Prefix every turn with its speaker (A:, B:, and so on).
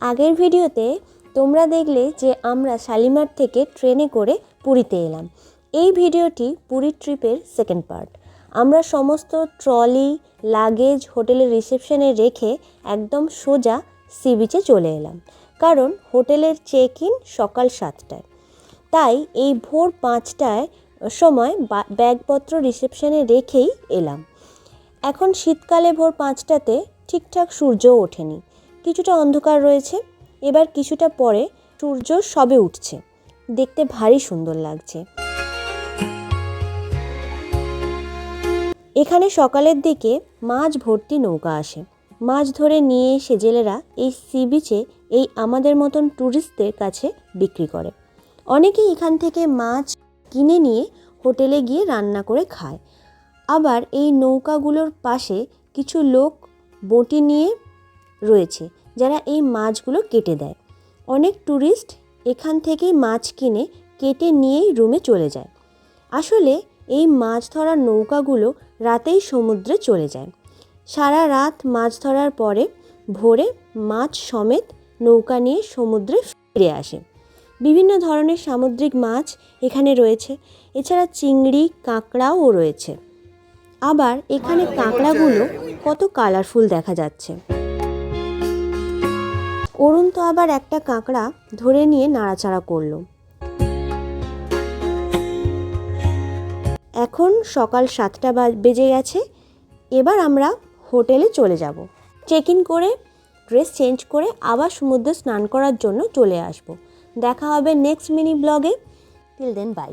A: আগের ভিডিওতে তোমরা দেখলে যে আমরা শালিমার থেকে ট্রেনে করে পুরীতে এলাম। এই ভিডিওটি পুরীর ট্রিপের সেকেন্ড পার্ট। আমরা সমস্ত ট্রলি লাগেজ হোটেলের রিসেপশনে রেখে একদম সোজা সি বিচে চলে এলাম, কারণ হোটেলের চেক ইন সকাল 7টায়। তাই এই ভোর 5টায় সময় ব্যাগপত্র রিসেপশনে রেখেই এলাম। এখন শীতকালে ভোর 5টাতে ঠিকঠাক সূর্যও ওঠেনি, কিছুটা অন্ধকার রয়েছে। এবার কিছুটা পরে সূর্য সবে উঠছে, দেখতে ভারী সুন্দর লাগছে। এখানে সকালের দিকে মাছ ভর্তি নৌকা আসে, মাছ ধরে নিয়ে এসে জেলেরা এই সি বিচে এই আমাদের মতন ট্যুরিস্টদের কাছে বিক্রি করে। অনেকেই এখান থেকে মাছ কিনে নিয়ে হোটেলে গিয়ে রান্না করে খায়। আবার এই নৌকাগুলোর পাশে কিছু লোক বঁটি নিয়ে রয়েছে, যারা এই মাছগুলো কেটে দেয়। অনেক ট্যুরিস্ট এখান থেকেই মাছ কিনে কেটে নিয়েই রুমে চলে যায়। আসলে এই মাছ ধরার নৌকাগুলো রাতেই সমুদ্রে চলে যায়। সারা রাত মাছ ধরার পরে ভোরে মাছ সমেত নৌকা নিয়ে সমুদ্রে ফিরে আসে। বিভিন্ন ধরনের সামুদ্রিক মাছ এখানে রয়েছে, এছাড়া চিংড়ি কাঁকড়াও রয়েছে। আবার এখানে কাঁকড়াগুলো কত কালারফুল দেখা যাচ্ছে। অরুণ তো আবার একটা কাঁকড়া ধরে নিয়ে নাড়াচাড়া করলো। এখন সকাল 7টা বেজে গেছে। এবার আমরা হোটেলে চলে যাব। চেক ইন করে ড্রেস চেঞ্জ করে আবার সমুদ্রে স্নান করার জন্য চলে আসব। দেখা হবে নেক্সট মিনি ব্লগে। Till then by.